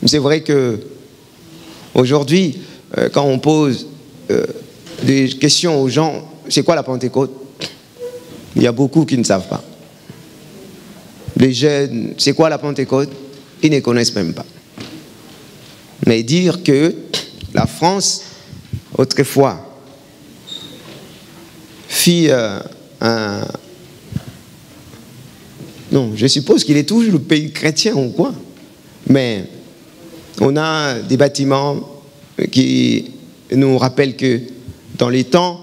C'est vrai que aujourd'hui, quand on pose des questions aux gens, c'est quoi la Pentecôte? Il y a beaucoup qui ne savent pas. Les jeunes, c'est quoi la Pentecôte? Ils ne connaissent même pas. Mais dire que la France, autrefois, fit non, je suppose qu'il est toujours le pays chrétien ou quoi. Mais on a des bâtiments qui nous rappellent que dans les temps,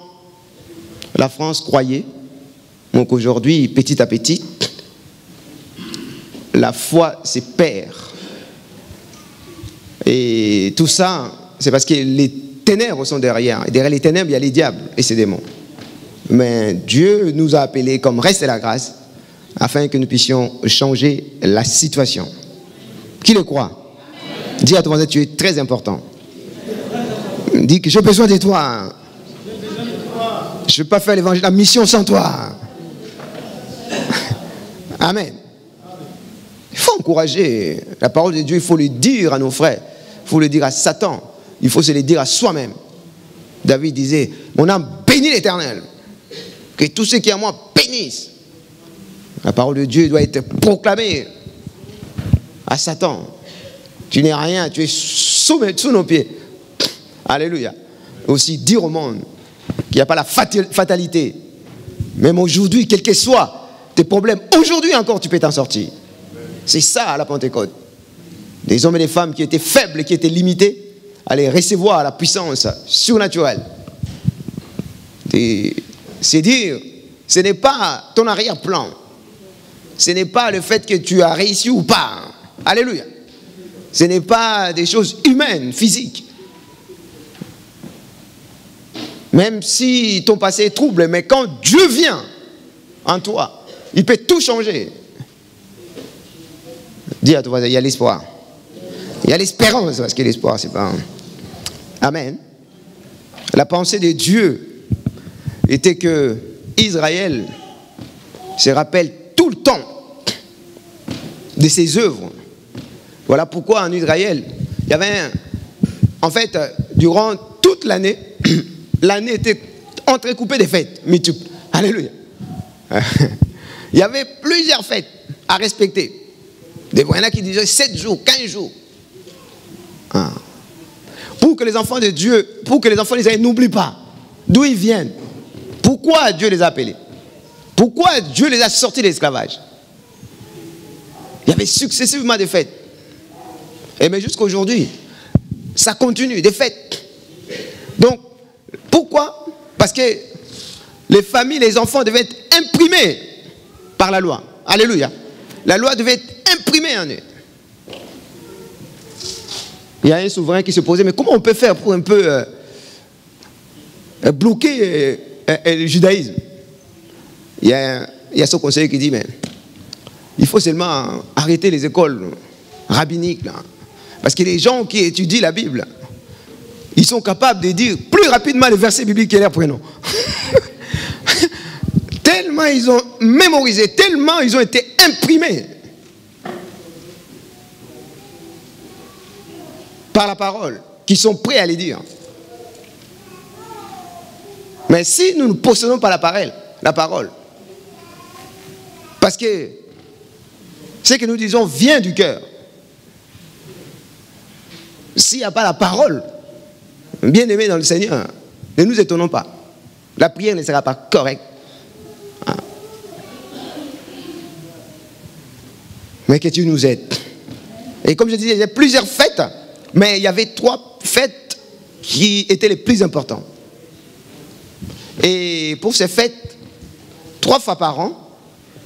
la France croyait. Donc aujourd'hui, petit à petit, la foi se perd. Et tout ça, c'est parce que les ténèbres sont derrière. Et derrière les ténèbres, il y a les diables et ses démons. Mais Dieu nous a appelés, comme reste la grâce, afin que nous puissions changer la situation. Qui le croit? Dis à ton voisin, tu es très important. Dis que j'ai besoin de toi. Je ne peux pas faire l'évangile, la mission sans toi. Amen. Il faut encourager la parole de Dieu, il faut le dire à nos frères, il faut le dire à Satan, il faut se le dire à soi-même. David disait, mon âme bénit l'Éternel, que tous ceux qui en moi bénissent. La parole de Dieu doit être proclamée à Satan. Tu n'es rien, tu es sous nos pieds. Alléluia. Aussi dire au monde qu'il n'y a pas la fatalité. Même aujourd'hui, quel que soit tes problèmes, aujourd'hui encore tu peux t'en sortir. C'est ça la Pentecôte. Des hommes et des femmes qui étaient faibles, qui étaient limités, allaient recevoir la puissance surnaturelle. C'est dire, ce n'est pas ton arrière-plan. Ce n'est pas le fait que tu as réussi ou pas. Alléluia. Ce n'est pas des choses humaines, physiques. Même si ton passé est trouble, mais quand Dieu vient en toi, il peut tout changer. Dis à toi, il y a l'espoir. Il y a l'espérance, parce que l'espoir, c'est pas... Amen. La pensée de Dieu était que Israël se rappelle tout le temps de ses œuvres. Voilà pourquoi en Israël, il y avait en fait, durant toute l'année, l'année était entrecoupée de fêtes multiples. Alléluia. Il y avait plusieurs fêtes à respecter. Il y en a qui disaient 7 jours, 15 jours. Pour que les enfants de Dieu, pour que les enfants d'Israël n'oublient pas d'où ils viennent. Pourquoi Dieu les a appelés? Pourquoi Dieu les a sortis de l'esclavage? Il y avait successivement des fêtes. Et mais jusqu'à aujourd'hui, ça continue, des fêtes. Donc, pourquoi? Parce que les familles, les enfants devaient être imprimés par la loi. Alléluia. La loi devait être imprimée en eux. Il y a un souverain qui se posait, mais comment on peut faire pour un peu bloquer le judaïsme? Il y a ce conseiller qui dit, mais il faut seulement arrêter les écoles rabbiniques. Là. Parce que les gens qui étudient la Bible, ils sont capables de dire plus rapidement les versets bibliques que leurs prénoms. Tellement ils ont mémorisé, tellement ils ont été imprimés par la parole, qu'ils sont prêts à les dire. Mais si nous ne possédons pas la parole, parce que ce que nous disons vient du cœur. S'il n'y a pas la parole, bien aimé dans le Seigneur, ne nous étonnons pas. La prière ne sera pas correcte. Mais que Dieu nous aide. Et comme je disais, il y a plusieurs fêtes, mais il y avait 3 fêtes qui étaient les plus importantes. Et pour ces fêtes, 3 fois par an,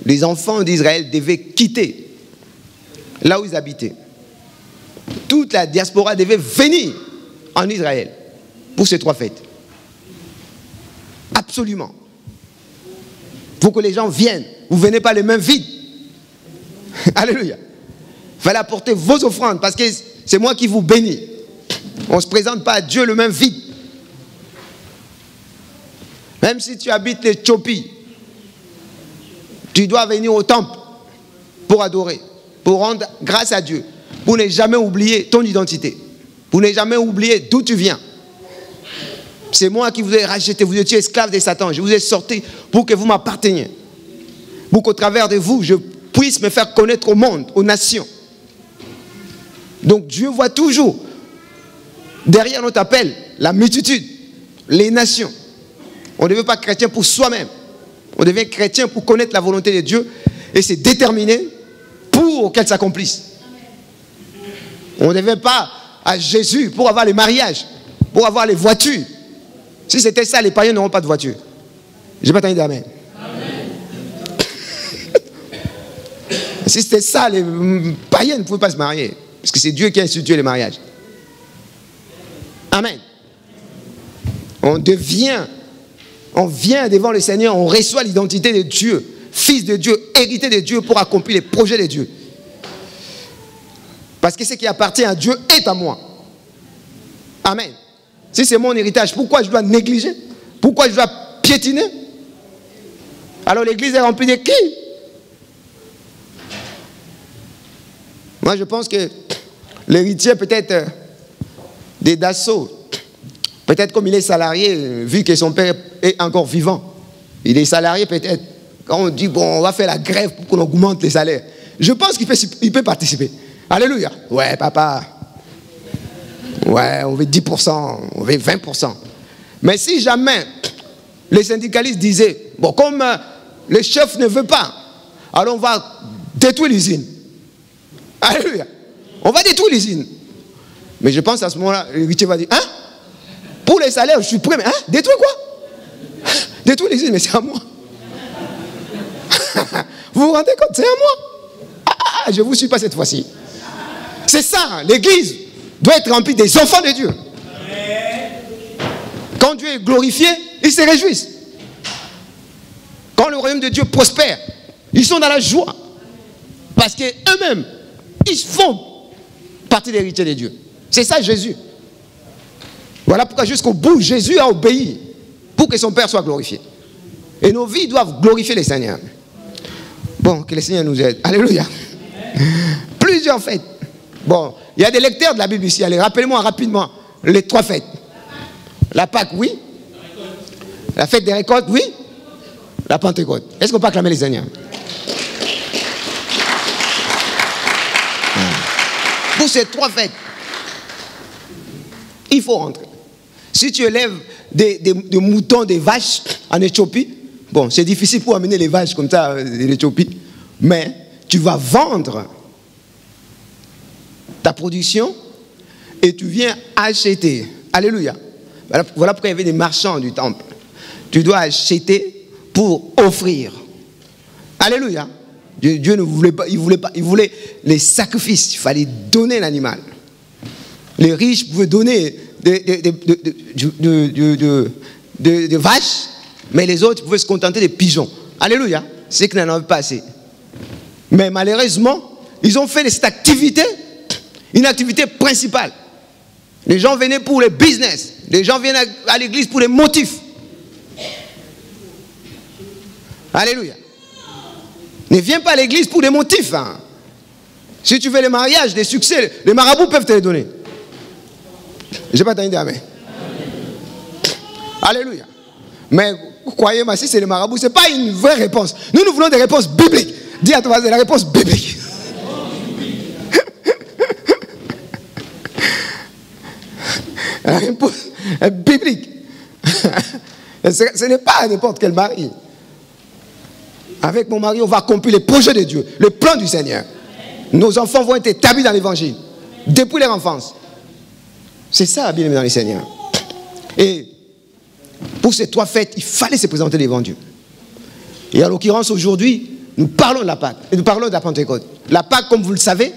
les enfants d'Israël devaient quitter là où ils habitaient. Toute la diaspora devait venir en Israël pour ces 3 fêtes. Absolument. Pour que les gens viennent. Vous ne venez pas les mains vides. Alléluia. Il fallait apporter vos offrandes parce que c'est moi qui vous bénis. On ne se présente pas à Dieu le main vide. Même si tu habites l'Éthiopie, tu dois venir au temple pour adorer, pour rendre grâce à Dieu. pour ne jamais oublier ton identité, pour ne jamais oublier d'où tu viens. C'est moi qui vous ai racheté, vous étiez esclaves de Satan, je vous ai sorti pour que vous m'apparteniez, pour qu'au travers de vous, je puisse me faire connaître au monde, aux nations. Donc Dieu voit toujours, derrière notre appel, la multitude, les nations. On ne devient pas chrétien pour soi-même. On devient chrétien pour connaître la volonté de Dieu et se déterminer pour qu'elle s'accomplisse. On ne devient pas à Jésus pour avoir les mariages, pour avoir les voitures. Si c'était ça, les païens n'auront pas de voiture. Je n'ai pas entendu d'amen. Si c'était ça, les païens ne pouvaient pas se marier. Parce que c'est Dieu qui a institué les mariages. Amen. On vient devant le Seigneur, on reçoit l'identité de Dieu, fils de Dieu, hérité de Dieu pour accomplir les projets de Dieu. Parce que ce qui appartient à Dieu est à moi. Amen. Si c'est mon héritage, pourquoi je dois négliger? Pourquoi je dois piétiner? Alors l'église est remplie de qui? Moi je pense que l'héritier peut-être des Dassault, peut-être comme il est salarié, vu que son père est encore vivant, il est salarié peut-être, quand on dit bon on va faire la grève pour qu'on augmente les salaires, je pense qu'il peut participer. Alléluia. Ouais papa, ouais on veut 10%, on veut 20%. Mais si jamais les syndicalistes disaient, bon comme le chef ne veut pas, alors on va détruire l'usine. Alléluia. On va détruire l'usine. Mais je pense à ce moment-là, l'héritier va dire, hein? Pour les salaires, je suis prêt, mais hein? Détruire quoi? Détruire l'usine, mais c'est à moi. Vous vous rendez compte? C'est à moi. Je ne vous suis pas cette fois-ci. C'est ça, l'église doit être remplie des enfants de Dieu. Quand Dieu est glorifié, ils se réjouissent. Quand le royaume de Dieu prospère, ils sont dans la joie. Parce qu'eux-mêmes, ils font partie des héritiers de Dieu. C'est ça Jésus. Voilà pourquoi jusqu'au bout, Jésus a obéi pour que son Père soit glorifié. Et nos vies doivent glorifier le Seigneur. Bon, que le Seigneur nous aide. Alléluia. Plusieurs fêtes. Bon, il y a des lecteurs de la Bible ici. Allez, rappelez-moi rapidement les 3 fêtes. La Pâque, oui. La fête des récoltes, oui. La Pentecôte. Est-ce qu'on peut acclamer les Seigneurs? Pour ces 3 fêtes, il faut rentrer. Si tu élèves des moutons, des vaches en Éthiopie, bon, c'est difficile pour amener les vaches comme ça de l'Éthiopie, mais tu vas vendre ta production et tu viens acheter. Alléluia. Voilà pourquoi il y avait des marchands du temple. Tu dois acheter pour offrir. Alléluia. Dieu ne voulait pas, il voulait les sacrifices. Il fallait donner l'animal. Les riches pouvaient donner des vaches, mais les autres pouvaient se contenter des pigeons. Alléluia. C'est qu'ils n'en avaient pas assez. Mais malheureusement, ils ont fait de cette activité une activité principale. Les gens venaient pour le business. Les gens viennent à l'église pour les motifs. Alléluia. Ne viens pas à l'église pour des motifs. Hein. Si tu veux les mariages, des succès, les marabouts peuvent te les donner. Je n'ai pas entendu d'amen. Alléluia. Mais croyez-moi, si c'est les marabouts, ce n'est pas une vraie réponse. Nous voulons des réponses bibliques. Dis à toi, c'est la réponse biblique. La réponse biblique. Ce n'est pas n'importe quel mari. Avec mon mari, on va accomplir les projets de Dieu, le plan du Seigneur. Nos enfants vont être établis dans l'évangile, depuis leur enfance. C'est ça, bien aimé dans le Seigneur. Et pour ces 3 fêtes, il fallait se présenter devant Dieu. Et en l'occurrence, aujourd'hui, nous parlons de la Pâque, et nous parlons de la Pentecôte. La Pâque, comme vous le savez,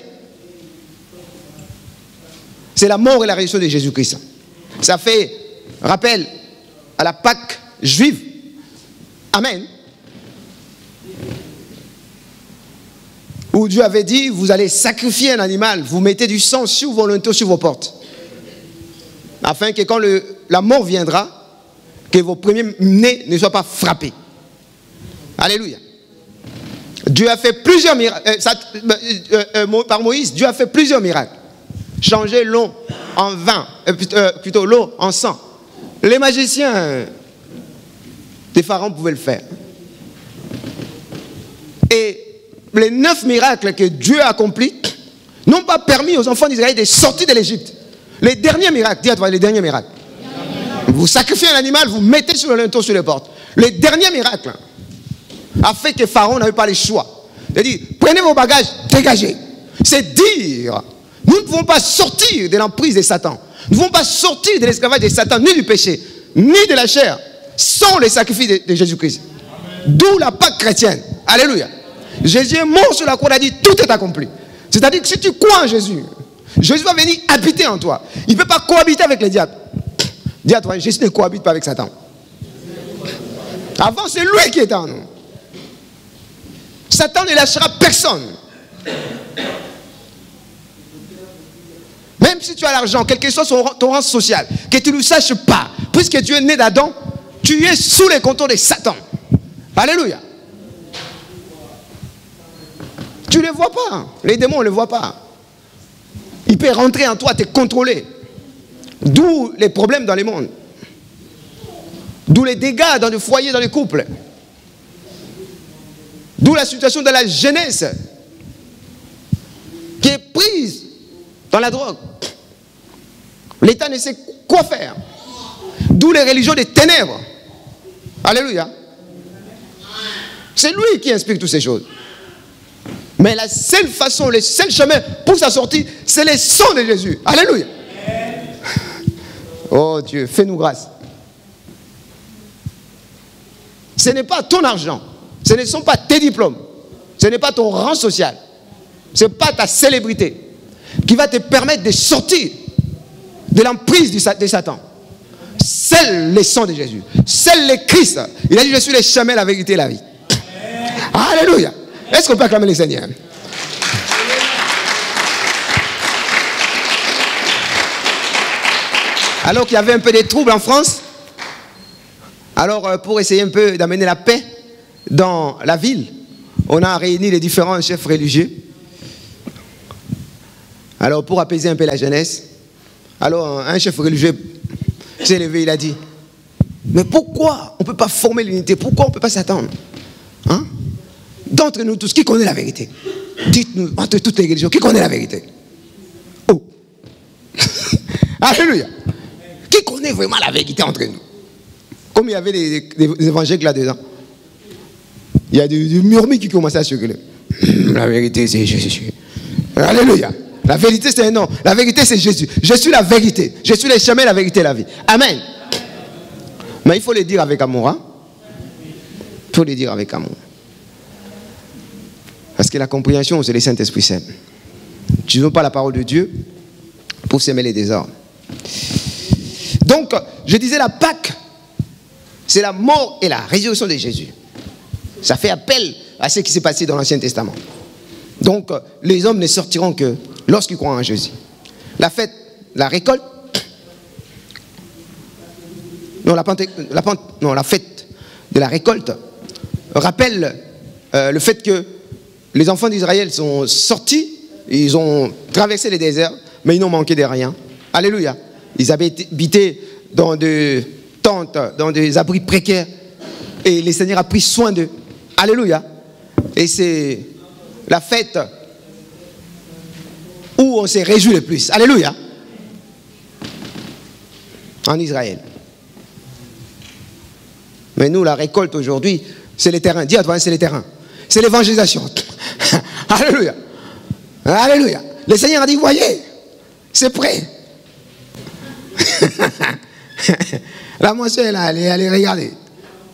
c'est la mort et la résurrection de Jésus-Christ. Ça fait rappel à la Pâque juive. Amen. Où Dieu avait dit, vous allez sacrifier un animal, vous mettez du sang sur vos linteaux, sur vos portes. Afin que quand la mort viendra, que vos premiers-nés ne soient pas frappés. Alléluia. Dieu a fait plusieurs miracles. Par Moïse, Dieu a fait plusieurs miracles. Changer l'eau en vin, plutôt l'eau en sang. Les magiciens des pharaons pouvaient le faire. Et les 9 miracles que Dieu a accomplis n'ont pas permis aux enfants d'Israël de sortir de l'Égypte. Les derniers miracles, dis à toi, les derniers miracles. Vous sacrifiez un animal, vous mettez sur le linteau sur les portes. Les derniers miracles a fait que Pharaon n'avait pas le choix. Il a dit, prenez vos bagages, dégagez. C'est dire, nous ne pouvons pas sortir de l'emprise de Satan. Nous ne pouvons pas sortir de l'esclavage de Satan, ni du péché, ni de la chair, sans le sacrifice de Jésus-Christ. D'où la Pâque chrétienne. Alléluia. Jésus est mort sur la croix, il a dit, tout est accompli. C'est-à-dire que si tu crois en Jésus, Jésus va venir habiter en toi. Il ne peut pas cohabiter avec les diables. Dis à toi, Jésus ne cohabite pas avec Satan. Avant, c'est lui qui est en nous. Satan ne lâchera personne. Même si tu as l'argent, quel que soit ton rang social, que tu ne le saches pas, puisque tu es né d'Adam, tu es sous les contrôles de Satan. Alléluia. Tu ne les vois pas. Les démons ne les voient pas. Il peut rentrer en toi, te contrôler. D'où les problèmes dans le monde. D'où les dégâts dans le foyer, dans les couples. D'où la situation de la jeunesse qui est prise dans la drogue. L'État ne sait quoi faire. D'où les religions des ténèbres. Alléluia. C'est lui qui inspire toutes ces choses. Mais la seule façon, le seul chemin pour sa sortie, c'est le sang de Jésus. Alléluia. Oh Dieu, fais-nous grâce. Ce n'est pas ton argent. Ce ne sont pas tes diplômes. Ce n'est pas ton rang social. Ce n'est pas ta célébrité qui va te permettre de sortir de l'emprise de Satan. Seul le sang de Jésus. Seul le Christ. Il a dit, je suis le chemin, la vérité et la vie. Alléluia. Est-ce qu'on peut acclamer le Seigneur? Alors qu'il y avait un peu de troubles en France, alors pour essayer un peu d'amener la paix dans la ville, on a réuni les différents chefs religieux. Alors pour apaiser un peu la jeunesse, alors un chef religieux s'est levé, il a dit, mais pourquoi on ne peut pas former l'unité? Pourquoi on ne peut pas s'attendre? Hein? D'entre nous tous, qui connaît la vérité? Dites-nous, entre toutes les religions, qui connaît la vérité? Oh! Alléluia! Qui connaît vraiment la vérité entre nous? Comme il y avait des évangéliques là-dedans. Il y a des murmures qui commençaient à circuler. La vérité, c'est Jésus. Alléluia! La vérité, c'est un nom. La vérité, c'est Jésus. Je suis la vérité. Je suis le chemin, la vérité et la vie. Amen. Mais il faut le dire avec amour. Hein? Il faut le dire avec amour. Parce que la compréhension, c'est le Saint-Esprit Saint. Tu n'as pas la parole de Dieu pour s'aimer les désordres. Donc, je disais la Pâque, c'est la mort et la résurrection de Jésus. Ça fait appel à ce qui s'est passé dans l'Ancien Testament. Donc, les hommes ne sortiront que lorsqu'ils croient en Jésus. La fête, la récolte, la fête de la récolte rappelle le fait que les enfants d'Israël sont sortis, ils ont traversé les déserts, mais ils n'ont manqué de rien. Alléluia. Ils avaient habité dans des tentes, dans des abris précaires, et le Seigneur a pris soin d'eux. Alléluia. Et c'est la fête où on s'est réjoui le plus. Alléluia. En Israël. Mais nous, la récolte aujourd'hui, c'est les terrains. Dis à toi, c'est les terrains. C'est l'évangélisation. Alléluia. Alléluia. Le Seigneur a dit, voyez, c'est prêt. La moisson est là, allez regarder.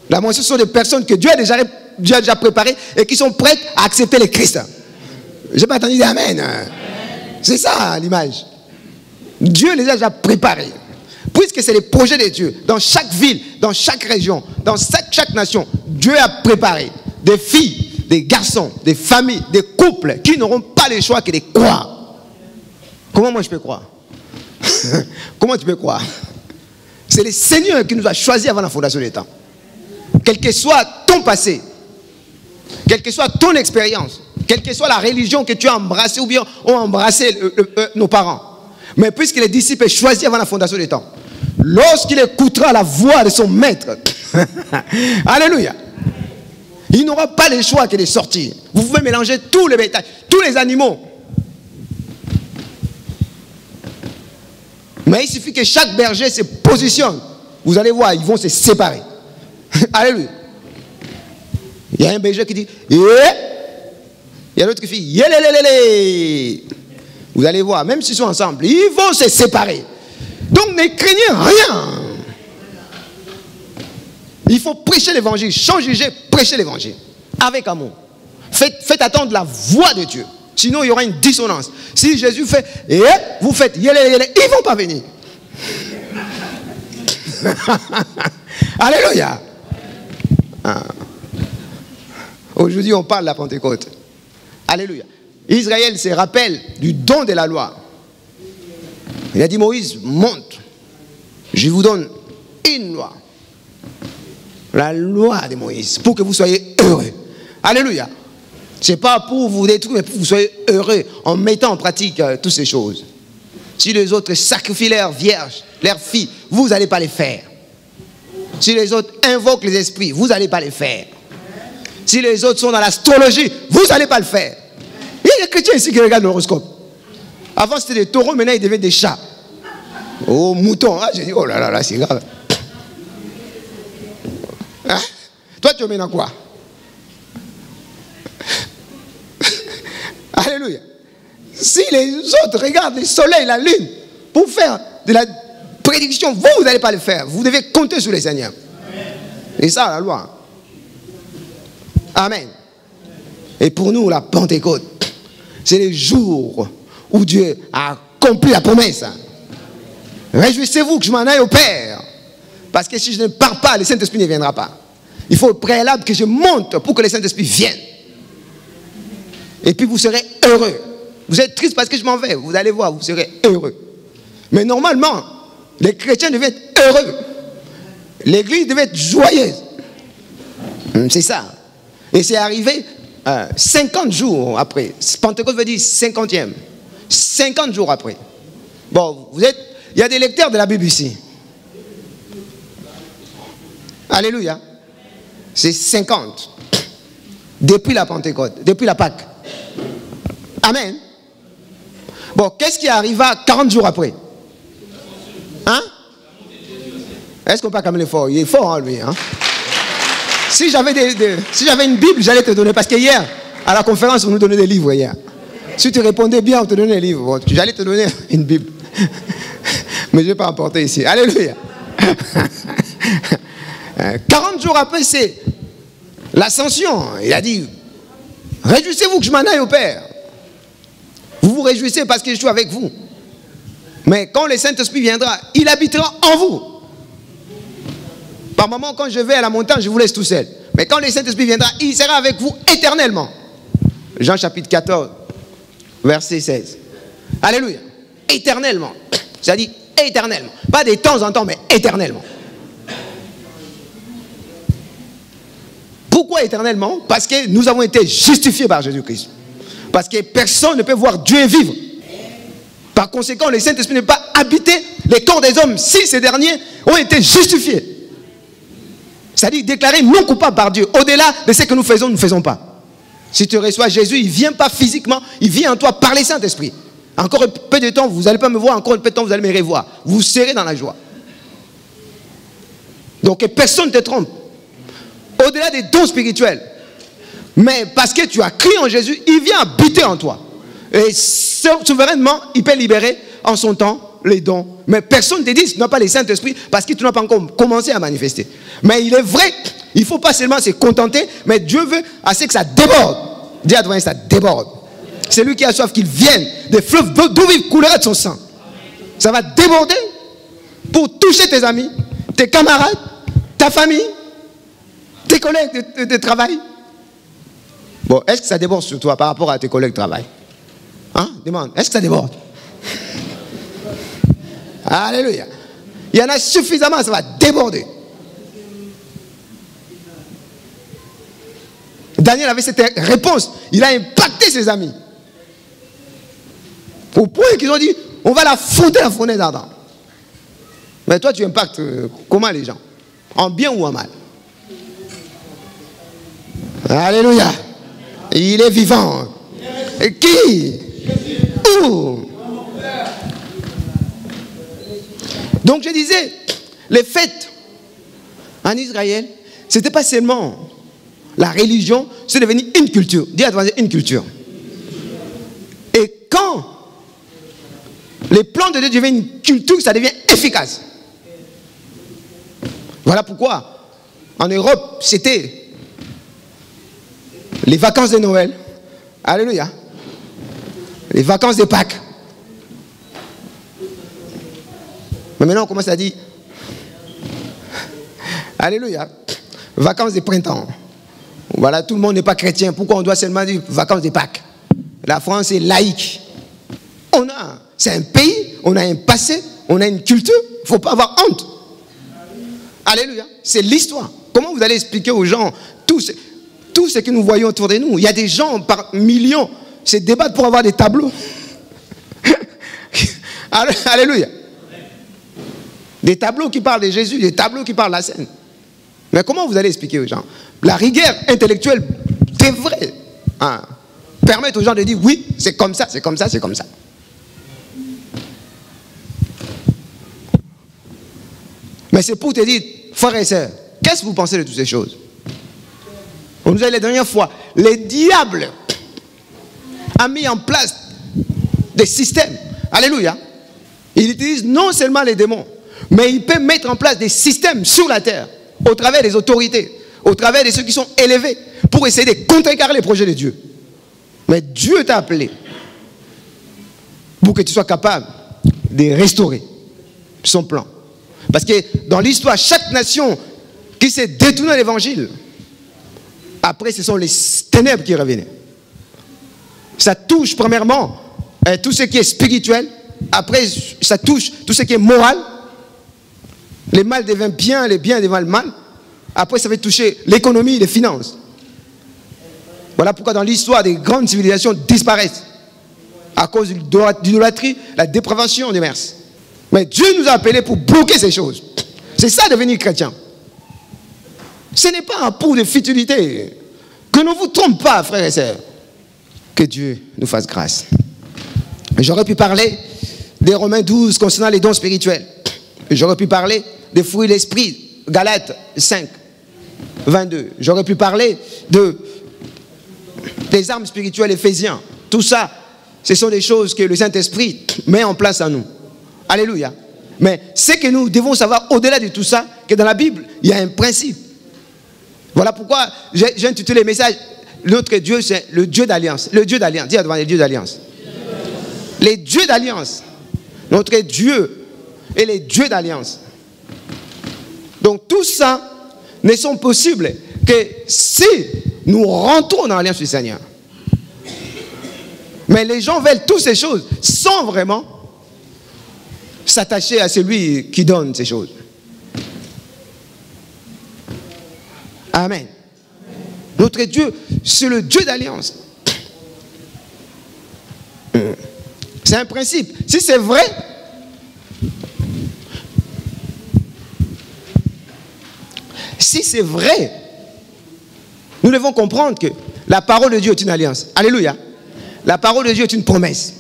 La moisson, ce sont des personnes que Dieu a déjà préparées et qui sont prêtes à accepter le Christ. Je n'ai pas entendu dire Amen. C'est ça l'image. Dieu les a déjà préparés. Puisque c'est les projets de Dieu, dans chaque ville, dans chaque région, dans chaque nation, Dieu a préparé des filles, des garçons, des familles, des couples qui n'auront pas le choix que de croire. Comment moi je peux croire? Comment tu peux croire? C'est le Seigneur qui nous a choisis avant la fondation des temps. Quel que soit ton passé, quelle que soit ton expérience, quelle que soit la religion que tu as embrassée ou bien ont embrassé nos parents. Mais puisque les disciples est choisi avant la fondation des temps, lorsqu'il écoutera la voix de son maître, alléluia, il n'aura pas le choix que de sortir. Vous pouvez mélanger tous les bétails, tous les animaux. Mais il suffit que chaque berger se positionne. Vous allez voir, ils vont se séparer. Alléluia. Il y a un berger qui dit « yeah ». Il y a l'autre qui fait « yélélélélé ». Vous allez voir, même s'ils sont ensemble, ils vont se séparer. Donc ne craignez rien. Il faut prêcher l'évangile, sans juger, prêcher l'évangile. Avec amour. Faites attendre la voix de Dieu. Sinon, il y aura une dissonance. Si Jésus fait « eh », vous faites « yélélélé », ils ne vont pas venir. Alléluia. Aujourd'hui, on parle de la Pentecôte. Alléluia. Israël se rappelle du don de la loi. Il a dit, Moïse, monte. Je vous donne une loi. La loi de Moïse, pour que vous soyez heureux. Alléluia. Ce n'est pas pour vous détruire, mais pour que vous soyez heureux en mettant en pratique toutes ces choses. Si les autres sacrifient leurs vierges, leurs filles, vous n'allez pas les faire. Si les autres invoquent les esprits, vous n'allez pas les faire. Si les autres sont dans l'astrologie, vous n'allez pas le faire. Il y a des chrétiens ici qui regardent l'horoscope. Avant c'était des taureaux, maintenant ils deviennent des chats. Oh, moutons. Ah, j'ai dit, oh là là, là c'est grave. Hein? Toi, tu es maintenant quoi? Alléluia. Si les autres regardent le soleil, la lune, pour faire de la prédiction, vous n'allez pas le faire. Vous devez compter sur les Seigneurs. Et ça, la loi. Amen. Et pour nous, la Pentecôte, c'est le jour où Dieu a accompli la promesse. Réjouissez-vous que je m'en aille au Père. Parce que si je ne pars pas, le Saint-Esprit ne viendra pas. Il faut au préalable que je monte pour que le Saint-Esprit vienne. Et puis vous serez heureux. Vous êtes triste parce que je m'en vais. Vous allez voir, vous serez heureux. Mais normalement, les chrétiens devaient être heureux. L'église devait être joyeuse. C'est ça. Et c'est arrivé 50 jours après. Pentecôte veut dire 50e. 50 jours après. Bon, il y a des lecteurs de la Bible ici. Alléluia. C'est 50. Depuis la Pentecôte, depuis la Pâque. Amen. Bon, qu'est-ce qui arriva 40 jours après? Hein? Est-ce qu'on peut quand même le fort? Il est fort, hein, lui. Hein? Si j'avais une Bible, j'allais te donner. Parce que hier, à la conférence, on nous donnait des livres hier. Si tu répondais bien, on te donnait des livres. Bon, j'allais te donner une Bible. Mais je ne vais pas emporter ici. Alléluia. 40 jours après, c'est l'ascension. Il a dit, réjouissez-vous que je m'en aille au Père. Vous vous réjouissez parce que je suis avec vous. Mais quand le Saint-Esprit viendra, il habitera en vous. Par moment, quand je vais à la montagne, je vous laisse tout seul. Mais quand le Saint-Esprit viendra, il sera avec vous éternellement. Jean chapitre 14, verset 16. Alléluia. Éternellement. C'est-à-dire éternellement. Pas de temps en temps, mais éternellement. Pourquoi éternellement? Parce que nous avons été justifiés par Jésus-Christ. Parce que personne ne peut voir Dieu vivre. Par conséquent, le Saint-Esprit ne peut pas habiter les corps des hommes si ces derniers ont été justifiés. C'est-à-dire déclarés non coupables par Dieu. Au-delà de ce que nous faisons, nous ne faisons pas. Si tu reçois Jésus, il ne vient pas physiquement, il vient en toi par le Saint-Esprit. Encore un peu de temps, vous n'allez pas me voir, encore un peu de temps, vous allez me revoir. Vous serez dans la joie. Donc que personne ne te trompe. Au-delà des dons spirituels. Mais parce que tu as crié en Jésus, il vient habiter en toi. Et souverainement, il peut libérer en son temps les dons. Mais personne ne te dit, tu n'as pas le Saint-Esprit parce que tu n'as pas encore commencé à manifester. Mais il est vrai, il ne faut pas seulement se contenter, mais Dieu veut assez que ça déborde. Dis à toi, ça déborde. C'est lui qui a soif qu'il vienne des fleuves d'eau vive coulera de son sang. Ça va déborder pour toucher tes amis, tes camarades, ta famille, tes collègues de travail. Bon, est-ce que ça déborde sur toi par rapport à tes collègues de travail? Hein? Demande, est-ce que ça déborde? Alléluia. Il y en a suffisamment, ça va déborder. Daniel avait cette réponse. Il a impacté ses amis. Au point qu'ils ont dit, on va la fonder la fournaise ardente. Mais toi, tu impactes comment les gens? En bien ou en mal? Alléluia. Il est vivant. Et qui? Où? Donc je disais, les fêtes en Israël, ce n'était pas seulement la religion, c'est devenu une culture. Dis à toi, une culture. Et quand les plans de Dieu deviennent une culture, ça devient efficace. Voilà pourquoi en Europe, c'était les vacances de Noël. Alléluia. Les vacances de Pâques. Mais maintenant, on commence à dire, alléluia, vacances de printemps. Voilà, tout le monde n'est pas chrétien. Pourquoi on doit seulement dire vacances de Pâques? La France est laïque. C'est un pays, on a un passé, on a une culture. Il ne faut pas avoir honte. Alléluia. C'est l'histoire. Comment vous allez expliquer aux gens tout ce que nous voyons autour de nous? Il y a des gens par millions se débattent pour avoir des tableaux. Alléluia. Des tableaux qui parlent de Jésus, des tableaux qui parlent de la scène. Mais comment vous allez expliquer aux gens? La rigueur intellectuelle devrait permettre aux gens de dire oui, c'est comme ça, c'est comme ça, c'est comme ça. Mais c'est pour te dire, frères et sœurs, qu'est-ce que vous pensez de toutes ces choses? On nous a dit la dernière fois, les diables a mis en place des systèmes. Alléluia. Il utilise non seulement les démons, mais il peut mettre en place des systèmes sur la terre, au travers des autorités, au travers de ceux qui sont élevés, pour essayer de contrecarrer les projets de Dieu. Mais Dieu t'a appelé pour que tu sois capable de restaurer son plan. Parce que dans l'histoire, chaque nation qui s'est détournée de l'évangile, après ce sont les ténèbres qui revenaient. Ça touche premièrement tout ce qui est spirituel, après ça touche tout ce qui est moral. Les mal devient bien, les biens deviennent mal. Après ça va toucher l'économie, les finances. Voilà pourquoi dans l'histoire des grandes civilisations disparaissent à cause de l'idolâtrie, la dépravation des mœurs. Mais Dieu nous a appelés pour bloquer ces choses. C'est ça devenir chrétien. Ce n'est pas un pour de futilité. Que ne vous trompe pas, frères et sœurs. Que Dieu nous fasse grâce. J'aurais pu parler des Romains 12 concernant les dons spirituels. J'aurais pu parler des fruits de l'esprit, Galates 5, 22. J'aurais pu parler des armes spirituelles, Éphésiens. Tout ça, ce sont des choses que le Saint-Esprit met en place à nous. Alléluia. Mais ce que nous devons savoir au-delà de tout ça, que dans la Bible, il y a un principe. Voilà pourquoi j'ai intitulé le message, notre Dieu, c'est le Dieu d'alliance. Le Dieu d'alliance. Dis à devant les dieux d'alliance. Les dieux d'alliance. Notre Dieu est les dieux d'alliance. Donc tout ça ne sont possibles que si nous rentrons dans l'alliance du Seigneur. Mais les gens veulent toutes ces choses sans vraiment s'attacher à celui qui donne ces choses. Amen. Notre Dieu, c'est le Dieu d'alliance. C'est un principe. Si c'est vrai, nous devons comprendre que la parole de Dieu est une alliance. Alléluia. La parole de Dieu est une promesse.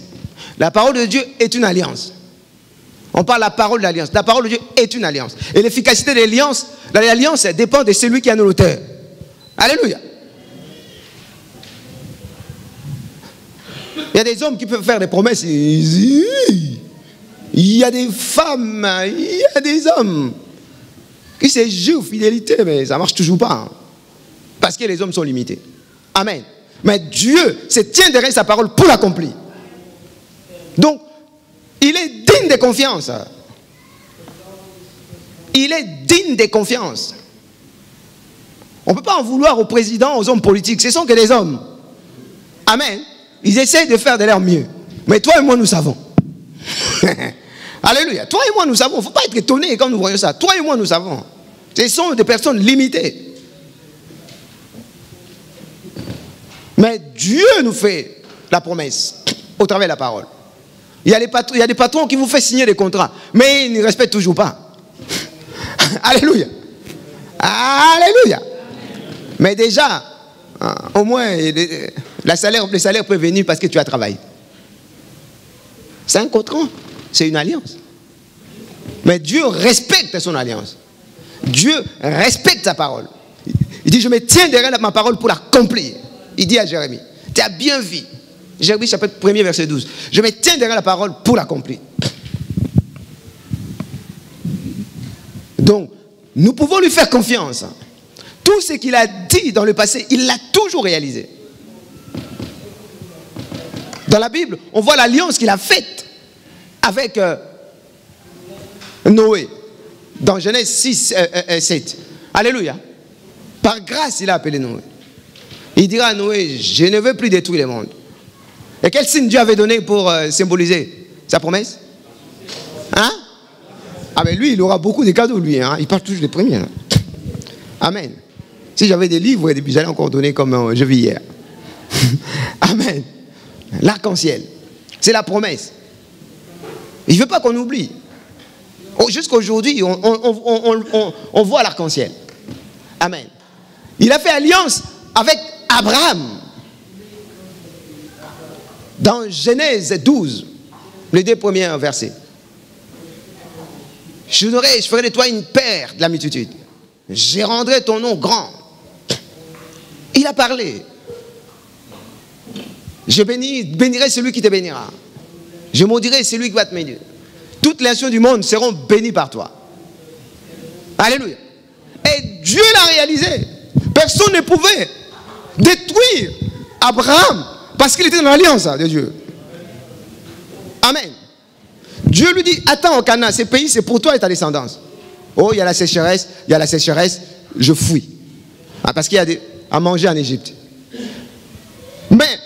La parole de Dieu est une alliance. On parle de la parole de l'alliance. La parole de Dieu est une alliance. Et l'efficacité de l'alliance dépend de celui qui en est l'auteur. Alléluia. Il y a des hommes qui peuvent faire des promesses. Il y a des femmes, il y a des hommes qui se jurent fidélité, mais ça ne marche toujours pas. Parce que les hommes sont limités. Amen. Mais Dieu se tient derrière sa parole pour l'accomplir. Donc, il est digne de confiance. Il est digne de confiance. On ne peut pas en vouloir au président, aux hommes politiques. Ce sont que des hommes. Amen. Ils essayent de faire de leur mieux. Mais toi et moi, nous savons. Alléluia. Toi et moi, nous savons. Il ne faut pas être étonné quand nous voyons ça. Toi et moi, nous savons. Ce sont des personnes limitées. Mais Dieu nous fait la promesse au travers de la parole. Il y a des patrons qui vous font signer des contrats, mais ils ne respectent toujours pas. Alléluia. Alléluia. Mais déjà, au moins, le salaire peut venir parce que tu as travaillé. C'est un contrat, c'est une alliance. Mais Dieu respecte son alliance. Dieu respecte sa parole. Il dit, je me tiens derrière ma parole pour l'accomplir. Il dit à Jérémie, tu as bien vu. Jérémie chapitre 1er verset 12. Je me tiens derrière la parole pour l'accomplir. Donc, nous pouvons lui faire confiance. Tout ce qu'il a dit dans le passé, il l'a toujours réalisé. Dans la Bible, on voit l'alliance qu'il a faite avec Noé. Dans Genèse 6, 7. Alléluia. Par grâce, il a appelé Noé. Il dira à Noé, je ne veux plus détruire le monde. Et quel signe Dieu avait donné pour symboliser sa promesse? Hein? Ah mais lui, il aura beaucoup de cadeaux, lui. Hein? Il parle toujours des premiers. Hein? Amen. Si j'avais des livres, j'allais encore donner comme je vis hier. Amen. L'arc-en-ciel. C'est la promesse. Il ne veut pas qu'on oublie. Jusqu'aujourd'hui, on voit l'arc-en-ciel. Amen. Il a fait alliance avec Abraham. Dans Genèse 12, les 2 premiers versets. Je ferai de toi une paire de la multitude. Je rendrai ton nom grand. Il a parlé. Je bénirai celui qui te bénira. Je maudirai celui qui va te bénir. Toutes les nations du monde seront bénies par toi. Alléluia. Et Dieu l'a réalisé. Personne ne pouvait détruire Abraham parce qu'il était dans l'alliance de Dieu. Amen. Dieu lui dit, attends au Canaan, ce pays c'est pour toi et ta descendance. Oh, il y a la sécheresse, je fuis. Parce qu'il y a à manger en Égypte. Mais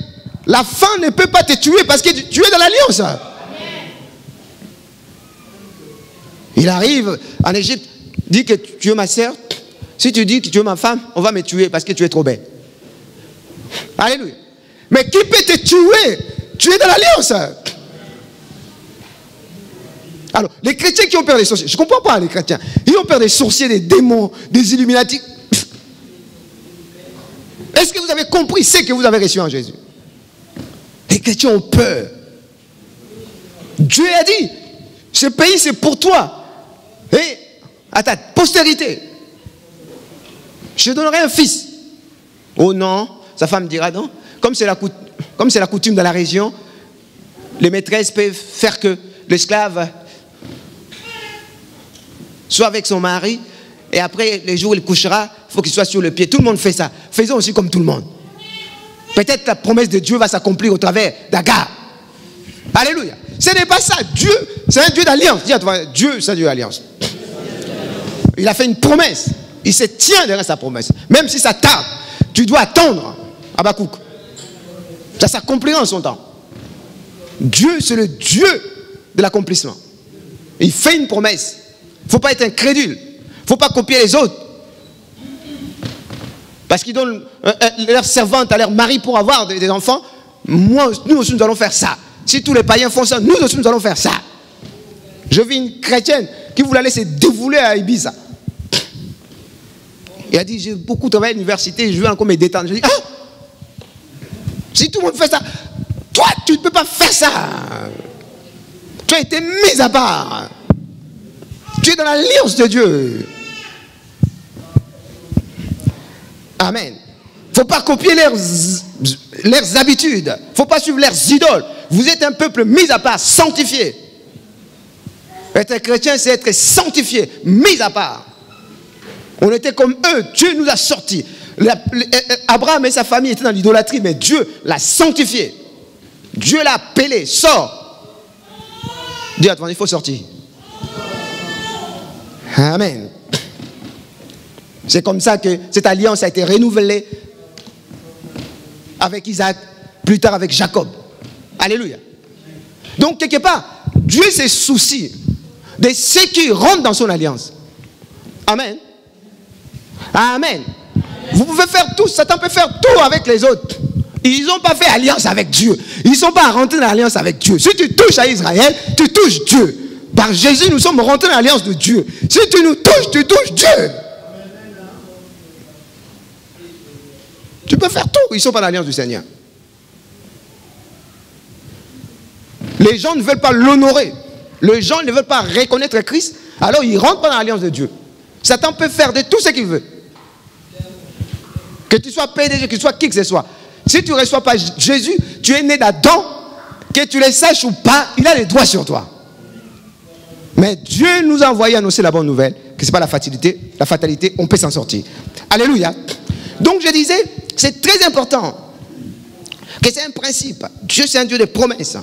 la faim ne peut pas te tuer parce que tu es dans l'alliance. Il arrive en Égypte, dit que tu es ma sœur. Si tu dis que tu es ma femme, on va me tuer parce que tu es trop belle. Alléluia. Mais qui peut te tuer? Tu es dans l'alliance. Alors, les chrétiens qui ont peur des sorciers, je ne comprends pas les chrétiens. Ils ont peur des sorciers, des démons, des illuminati. Est-ce que vous avez compris ce que vous avez reçu en Jésus? Les chrétiens ont peur. Dieu a dit, ce pays c'est pour toi et à ta postérité. Je donnerai un fils. Oh non, sa femme dira non. Comme c'est la coutume dans la région, les maîtresses peuvent faire que l'esclave soit avec son mari et après les jours où il couchera, il faut qu'il soit sur le pied. Tout le monde fait ça. Faisons aussi comme tout le monde. Peut-être la promesse de Dieu va s'accomplir au travers d'Agar. Alléluia. Ce n'est pas ça. Dieu, c'est un Dieu d'alliance. Dis à toi, Dieu, c'est un Dieu d'alliance. Il a fait une promesse. Il se tient derrière sa promesse. Même si ça tarde, tu dois attendre. Habakkuk. Ça s'accomplira en son temps. Dieu, c'est le Dieu de l'accomplissement. Il fait une promesse. Il ne faut pas être incrédule. Il ne faut pas copier les autres. Parce qu'ils donnent leur servante à leur mari pour avoir des enfants. Nous aussi, nous allons faire ça. Si tous les païens font ça, nous aussi, nous allons faire ça. Je vis une chrétienne qui voulait aller se dévouler à Ibiza. Il a dit, j'ai beaucoup travaillé à l'université, je veux encore me détendre. Je dis, ah, si tout le monde fait ça, toi, tu ne peux pas faire ça. Tu as été mis à part. Tu es dans l'alliance de Dieu. Amen. Il ne faut pas copier leurs habitudes. Il ne faut pas suivre leurs idoles. Vous êtes un peuple mis à part, sanctifié. Être chrétien, c'est être sanctifié, mis à part. On était comme eux, Dieu nous a sortis. Abraham et sa famille étaient dans l'idolâtrie, mais Dieu l'a sanctifié. Dieu l'a appelé, sors. Dis à toi, il faut sortir. Amen. C'est comme ça que cette alliance a été renouvelée avec Isaac, plus tard avec Jacob. Alléluia. Donc, quelque part, Dieu se soucie de ceux qui rentrent dans son alliance. Amen. Amen. Vous pouvez faire tout, Satan peut faire tout avec les autres. Ils n'ont pas fait alliance avec Dieu. Ils ne sont pas rentrés dans l'alliance avec Dieu. Si tu touches à Israël, tu touches Dieu. Par Jésus, nous sommes rentrés dans l'alliance de Dieu. Si tu nous touches, tu touches Dieu. Tu peux faire tout. Ils ne sont pas dans l'alliance du Seigneur. Les gens ne veulent pas l'honorer. Les gens ne veulent pas reconnaître Christ. Alors ils ne rentrent pas dans l'alliance de Dieu. Satan peut faire de tout ce qu'il veut. Que tu sois PDG, que tu sois qui que ce soit. Si tu ne reçois pas Jésus, tu es né d'Adam, que tu le saches ou pas, il a les droits sur toi. Mais Dieu nous a envoyé annoncer la bonne nouvelle, que ce n'est pas la fatalité, on peut s'en sortir. Alléluia. Donc je disais, c'est très important, que c'est un principe. Dieu, c'est un Dieu de promesses.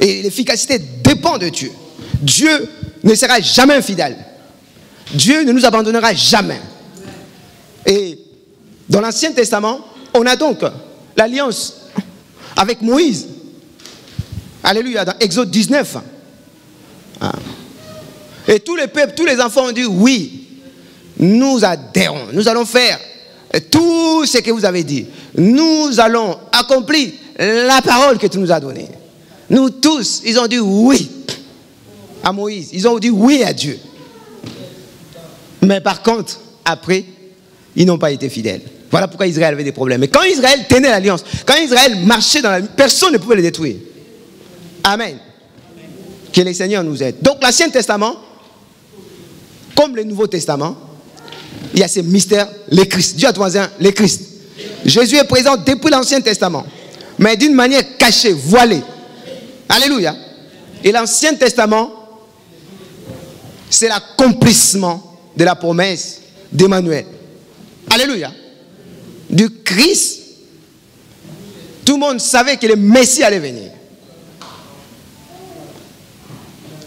Et l'efficacité dépend de Dieu. Dieu ne sera jamais infidèle. Dieu ne nous abandonnera jamais. Et dans l'Ancien Testament, on a donc l'alliance avec Moïse. Alléluia, dans Exode 19. Et tous les peuples, tous les enfants ont dit oui, nous adhérons, nous allons faire tout ce que vous avez dit. Nous allons accomplir la parole que tu nous as donnée. Nous tous, ils ont dit oui à Moïse. Ils ont dit oui à Dieu. Mais par contre, après, ils n'ont pas été fidèles. Voilà pourquoi Israël avait des problèmes. Mais quand Israël tenait l'alliance, quand Israël marchait dans la vie, personne ne pouvait le détruire. Amen. Que le Seigneur nous aide. Donc l'Ancien Testament, comme le Nouveau Testament, il y a ces mystères, les Christ. Dieu a troisième, les Christ. Jésus est présent depuis l'Ancien Testament, mais d'une manière cachée, voilée. Alléluia. Et l'Ancien Testament, c'est l'accomplissement de la promesse d'Emmanuel. Alléluia. Du Christ. Tout le monde savait que le Messie allait venir.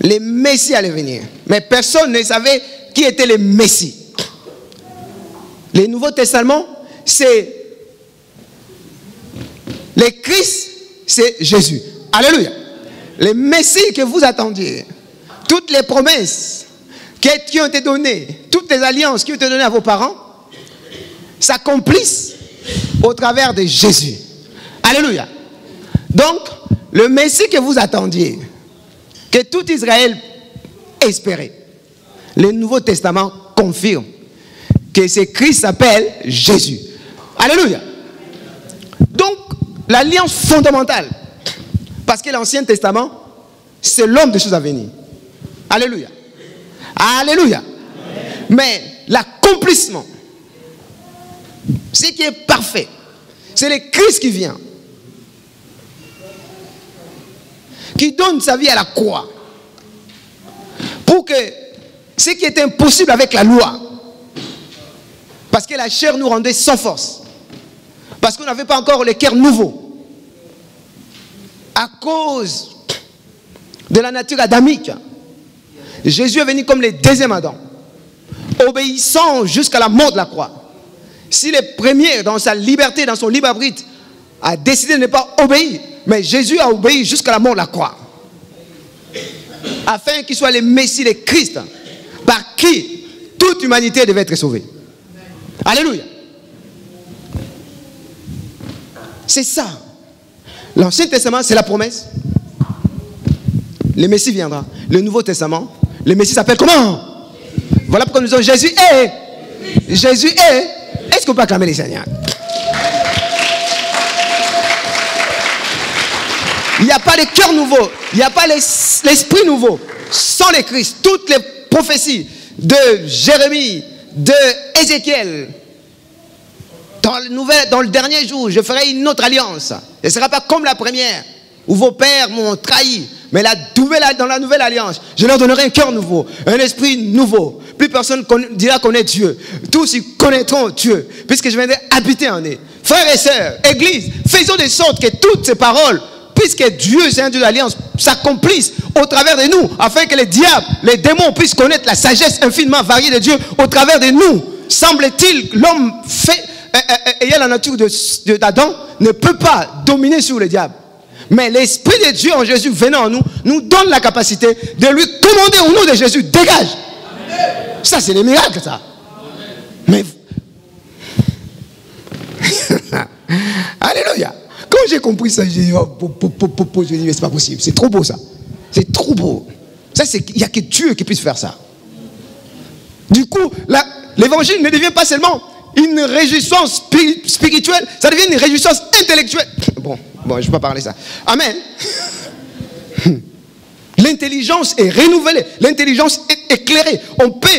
Le Messie allait venir. Mais personne ne savait qui était le Messie. Le Nouveau Testament, c'est le Christ, c'est Jésus. Alléluia. Le Messie que vous attendiez, toutes les promesses qui ont été données, toutes les alliances qui ont été données à vos parents, s'accomplissent au travers de Jésus. Alléluia. Donc, le Messie que vous attendiez, que tout Israël espérait, le Nouveau Testament confirme que ce Christ s'appelle Jésus. Alléluia. Donc, l'alliance fondamentale, parce que l'Ancien Testament, c'est l'homme des choses à venir. Alléluia. Alléluia. Amen. Mais l'accomplissement, ce qui est parfait, c'est le Christ qui vient, qui donne sa vie à la croix, pour que ce qui est impossible avec la loi, parce que la chair nous rendait sans force, parce qu'on n'avait pas encore le cœur nouveau, à cause de la nature adamique, Jésus est venu comme le deuxième Adam, obéissant jusqu'à la mort de la croix. Si le premier, dans sa liberté, dans son libre arbitre, a décidé de ne pas obéir, mais Jésus a obéi jusqu'à la mort de la croix, afin qu'il soit le Messie, le Christ, par qui toute humanité devait être sauvée. Alléluia. C'est ça. L'Ancien Testament, c'est la promesse. Le Messie viendra. Le Nouveau Testament, le Messie s'appelle comment? Voilà pourquoi nous disons Jésus est. Jésus est. Est-ce qu'on peut acclamer les Seigneurs? Il n'y a pas de cœur nouveau. Il n'y a pas l'esprit nouveau. Sans le Christ, toutes les prophéties de Jérémie, de Ézéchiel, dans le dernier jour, je ferai une autre alliance. Ce ne sera pas comme la première, où vos pères m'ont trahi. Mais dans la nouvelle alliance, je leur donnerai un cœur nouveau, un esprit nouveau. Plus personne dira qu'on est Dieu. Tous ils connaîtront Dieu, puisque je viendrai habiter en eux. Frères et sœurs, Église, faisons de sorte que toutes ces paroles, puisque Dieu c'est un Dieu d'alliance, s'accomplissent au travers de nous, afin que les diables, les démons puissent connaître la sagesse infiniment variée de Dieu au travers de nous. Semble-t-il, l'homme ayant la nature d'Adam ne peut pas dominer sur le diable. Mais l'Esprit de Dieu en Jésus venant en nous, nous donne la capacité de lui commander au nom de Jésus, dégage. Amen. Ça c'est le miracle ça. Amen. Mais Allez. Alléluia. Quand j'ai compris ça, j'ai dit, je dis, mais c'est pas possible. C'est trop beau ça. C'est trop beau. Ça, il n'y a que Dieu qui puisse faire ça. Du coup, l'évangile ne devient pas seulement une réjouissance spirituelle, ça devient une réjouissance intellectuelle. Bon, je ne vais pas parler ça. Amen. L'intelligence est renouvelée, l'intelligence est éclairée. On peut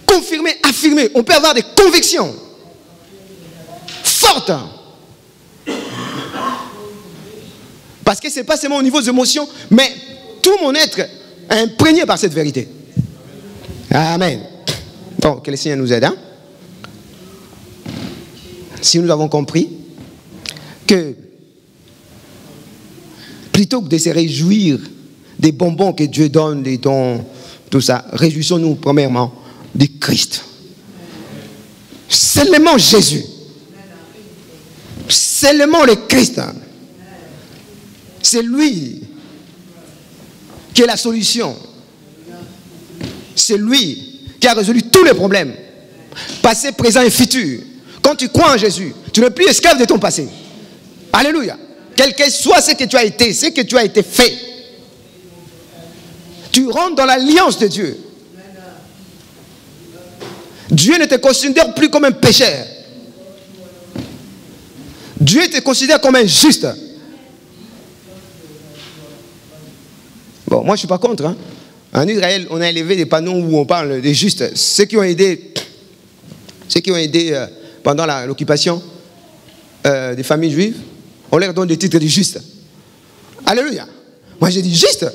confirmer, affirmer, on peut avoir des convictions fortes. Parce que ce n'est pas seulement au niveau des émotions, mais tout mon être est imprégné par cette vérité. Amen. Bon, que le Seigneur nous aide. Hein? Si nous avons compris que plutôt que de se réjouir des bonbons que Dieu donne, des dons, tout ça, réjouissons-nous premièrement du Christ. Seulement Jésus. Seulement le Christ. C'est lui qui est la solution. C'est lui qui a résolu tous les problèmes. Passé, présent et futur. Quand tu crois en Jésus, tu n'es plus esclave de ton passé. Alléluia. Quel que soit ce que tu as été, ce que tu as été fait. Tu rentres dans l'alliance de Dieu. Dieu ne te considère plus comme un pécheur. Dieu te considère comme un juste. Bon, moi je ne suis pas contre. Hein. En Israël, on a élevé des panneaux où on parle des justes. Ceux qui ont aidé pendant l'occupation des familles juives, on leur donne des titres de justes. Alléluia. Moi j'ai dit juste.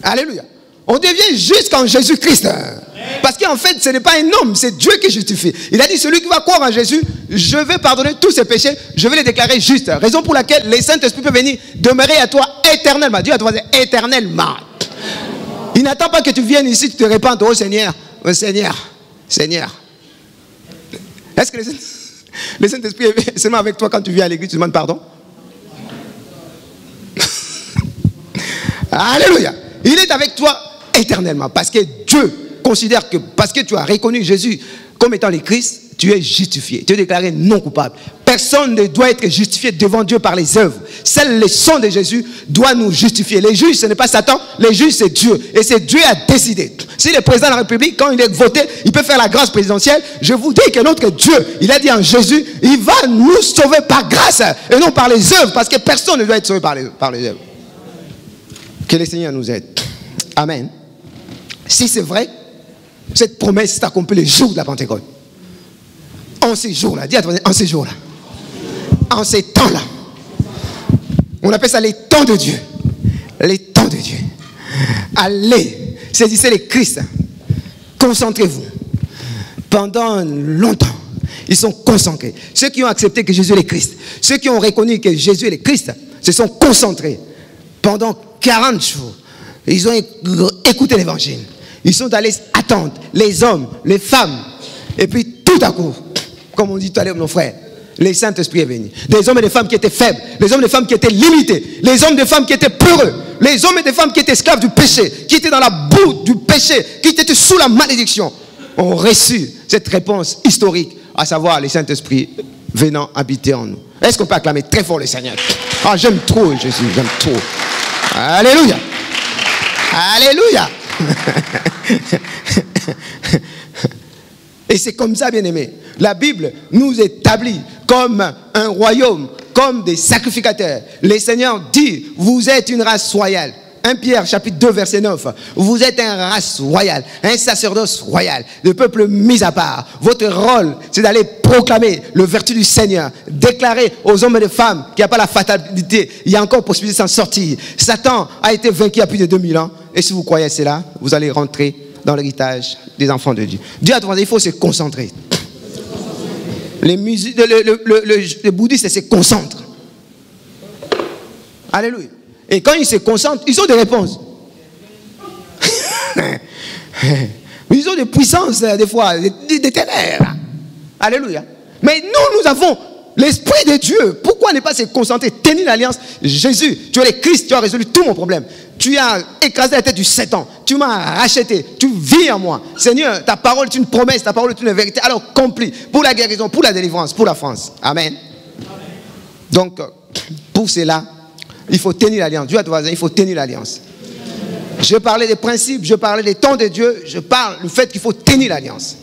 Alléluia. On devient juste en Jésus-Christ. Parce qu'en fait, ce n'est pas un homme, c'est Dieu qui justifie. Il a dit, celui qui va croire en Jésus, je vais pardonner tous ses péchés, je vais les déclarer justes. Raison pour laquelle les Saint-Esprit peut venir demeurer à toi éternellement. Dieu à toi éternellement. Il n'attend pas que tu viennes ici, tu te répandes, oh Seigneur, Seigneur. Est-ce que le Saint-Esprit est seulement avec toi quand tu viens à l'église, tu demandes pardon? Alléluia. Il est avec toi éternellement. Parce que Dieu considère que parce que tu as reconnu Jésus comme étant le Christ, tu es justifié. Tu es déclaré non coupable. Personne ne doit être justifié devant Dieu par les œuvres. Seul le sang de Jésus doit nous justifier. Les juges, ce n'est pas Satan. Les juges, c'est Dieu. Et c'est Dieu à décider. Si le président de la République, quand il est voté, il peut faire la grâce présidentielle. Je vous dis que notre Dieu, il a dit en Jésus, il va nous sauver par grâce et non par les œuvres. Parce que personne ne doit être sauvé par les œuvres. Que le Seigneur nous aide. Amen. Si c'est vrai, cette promesse s'est accomplie le jour de la Pentecôte. En ces jours-là, dis à toi, en ces jours-là, en ces temps-là, on appelle ça les temps de Dieu. Les temps de Dieu. Allez, saisissez le Christ. Concentrez-vous. Pendant longtemps, ils sont concentrés. Ceux qui ont accepté que Jésus est le Christ, ceux qui ont reconnu que Jésus est le Christ, se sont concentrés. Pendant 40 jours, ils ont écouté l'évangile. Ils sont allés attendre les hommes, les femmes. Et puis tout à coup, comme on dit tout à l'heure, mon frère, le Saint-Esprit est venu. Des hommes et des femmes qui étaient faibles, les hommes et des femmes qui étaient limités, les hommes et des femmes qui étaient peureux, les hommes et des femmes qui étaient esclaves du péché, qui étaient dans la boue du péché, qui étaient sous la malédiction, ont reçu cette réponse historique, à savoir le Saint-Esprit venant habiter en nous. Est-ce qu'on peut acclamer très fort le Seigneur? Ah, j'aime trop Jésus, j'aime trop. Alléluia. Alléluia. Et c'est comme ça, bien aimé. La Bible nous établit comme un royaume, comme des sacrificateurs. Le Seigneur dit, vous êtes une race royale. 1 Pierre chapitre 2 verset 9. Vous êtes une race royale, un sacerdoce royal, le peuple mis à part. Votre rôle, c'est d'aller proclamer le vertu du Seigneur, déclarer aux hommes et aux femmes qu'il n'y a pas la fatalité, il y a encore possibilité de s'en sortir. Satan a été vaincu il y a plus de 2000 ans. Et si vous croyez à cela, vous allez rentrer dans l'héritage des enfants de Dieu. Dieu a demandé, il faut se concentrer. Les bouddhistes se concentrent. Alléluia. Et quand ils se concentrent, ils ont des réponses. Ils ont des puissances, des fois, des ténèbres. Alléluia. Mais nous avons l'Esprit de Dieu. Pourquoi Pourquoi ne pas se concentrer, tenir l'alliance? Jésus, tu es le Christ, tu as résolu tout mon problème. Tu as écrasé la tête du Satan. Tu m'as racheté. Tu vis en moi. Seigneur, ta parole est une promesse, ta parole est une vérité. Alors, accomplis pour la guérison, pour la délivrance, pour la France. Amen. Donc, pour cela, il faut tenir l'alliance. Dieu à ton voisin, il faut tenir l'alliance. Je parlais des principes, je parlais des temps de Dieu, je parle du fait qu'il faut tenir l'alliance.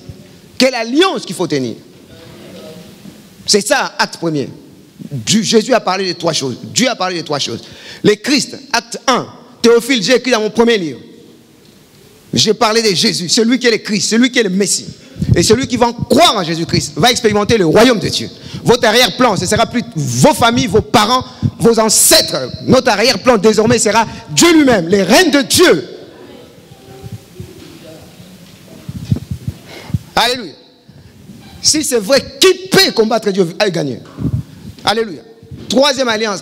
Quelle alliance qu'il faut tenir? C'est ça, acte premier. Jésus a parlé de trois choses. Dieu a parlé de trois choses. Le Christ, acte 1. Théophile, j'ai écrit dans mon premier livre. J'ai parlé de Jésus, celui qui est le Christ, celui qui est le Messie. Et celui qui va croire en Jésus-Christ va expérimenter le royaume de Dieu. Votre arrière-plan, ce ne sera plus vos familles, vos parents, vos ancêtres. Notre arrière-plan désormais sera Dieu lui-même, les reines de Dieu. Alléluia. Si c'est vrai, qui peut combattre Dieu et gagner? Alléluia. Troisième alliance,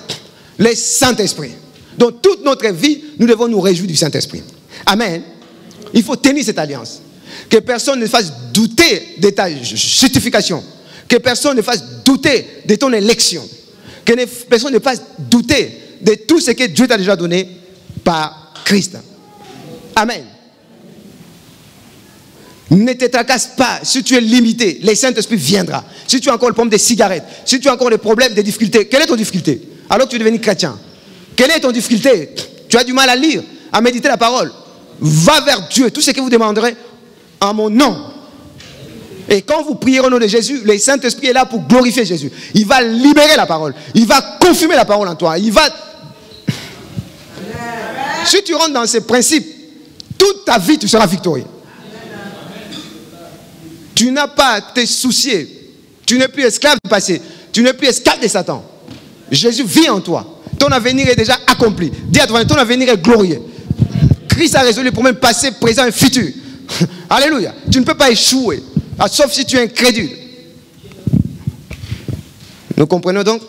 le Saint-Esprit. Dans toute notre vie, nous devons nous réjouir du Saint-Esprit. Amen. Il faut tenir cette alliance. Que personne ne fasse douter de ta justification. Que personne ne fasse douter de ton élection. Que personne ne fasse douter de tout ce que Dieu t'a déjà donné par Christ. Amen. Ne te tracasse pas. Si tu es limité, le Saint-Esprit viendra. Si tu as encore le problème des cigarettes, si tu as encore des problèmes, des difficultés, quelle est ton difficulté? Alors que tu es devenu chrétien. Quelle est ton difficulté? Tu as du mal à lire, à méditer la parole. Va vers Dieu. Tout ce que vous demanderez en mon nom. Et quand vous prierez au nom de Jésus, le Saint-Esprit est là pour glorifier Jésus. Il va libérer la parole. Il va confirmer la parole en toi. Il va... Si tu rentres dans ces principes, toute ta vie, tu seras victorieux. Tu n'as pas à te soucier. Tu n'es plus esclave du passé. Tu n'es plus esclave de Satan. Jésus vit en toi. Ton avenir est déjà accompli. Dis à toi, ton avenir est glorieux. Christ a résolu les problèmes passés, présents et futurs. Alléluia. Tu ne peux pas échouer. Sauf si tu es incrédule. Nous comprenons donc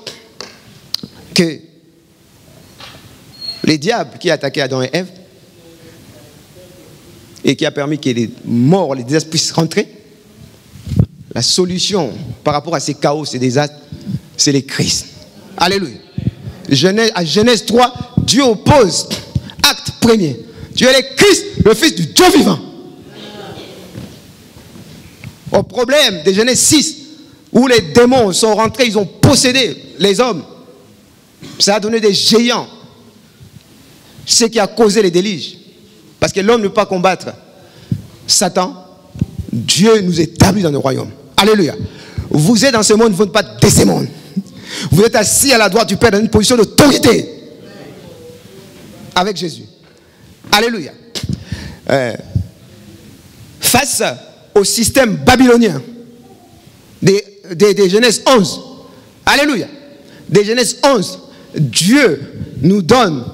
que le diable qui a attaqué Adam et Ève et qui a permis que les morts, les désastres puissent rentrer, la solution par rapport à ces chaos, ces désastres, c'est le Christ. Alléluia. À Genèse 3, Dieu oppose, acte premier. Tu es le Christ, le Fils du Dieu vivant. Au problème de Genèse 6, où les démons sont rentrés, ils ont possédé les hommes. Ça a donné des géants. Ce qui a causé les déluges. Parce que l'homme ne peut pas combattre Satan. Dieu nous établit dans le royaume. Alléluia. Vous êtes dans ce monde, vous n'êtes pas de ce monde. Vous êtes assis à la droite du Père dans une position d'autorité. Avec Jésus. Alléluia. Face au système babylonien de Genèse 11. Alléluia. De Genèse 11. Dieu nous donne,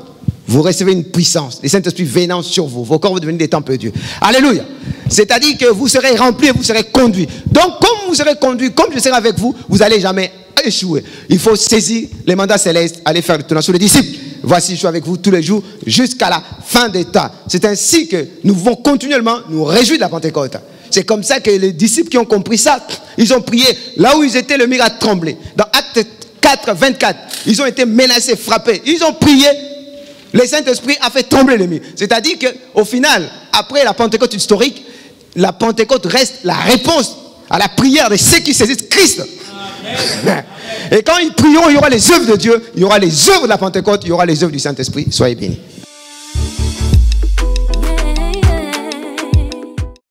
vous recevez une puissance. Le Saint-Esprit venant sur vous. Vos corps vont devenir des temples de Dieu. Alléluia. C'est-à-dire que vous serez remplis et vous serez conduits. Donc, comme vous serez conduits, comme je serai avec vous, vous n'allez jamais échouer. Il faut saisir les mandats célestes, aller faire le tournant sur les disciples. Voici, je suis avec vous tous les jours jusqu'à la fin des temps. C'est ainsi que nous pouvons continuellement nous réjouir de la Pentecôte. C'est comme ça que les disciples qui ont compris ça, ils ont prié. Là où ils étaient, le mur a tremblé. Dans Acte 4, 24, ils ont été menacés, frappés. Ils ont prié. Le Saint-Esprit a fait trembler le mur. C'est-à-dire qu'au final, après la Pentecôte historique, la Pentecôte reste la réponse à la prière de ceux qui saisissent Christ. Amen. Et quand ils prieront, il y aura les œuvres de Dieu, il y aura les œuvres de la Pentecôte, il y aura les œuvres du Saint-Esprit. Soyez bénis.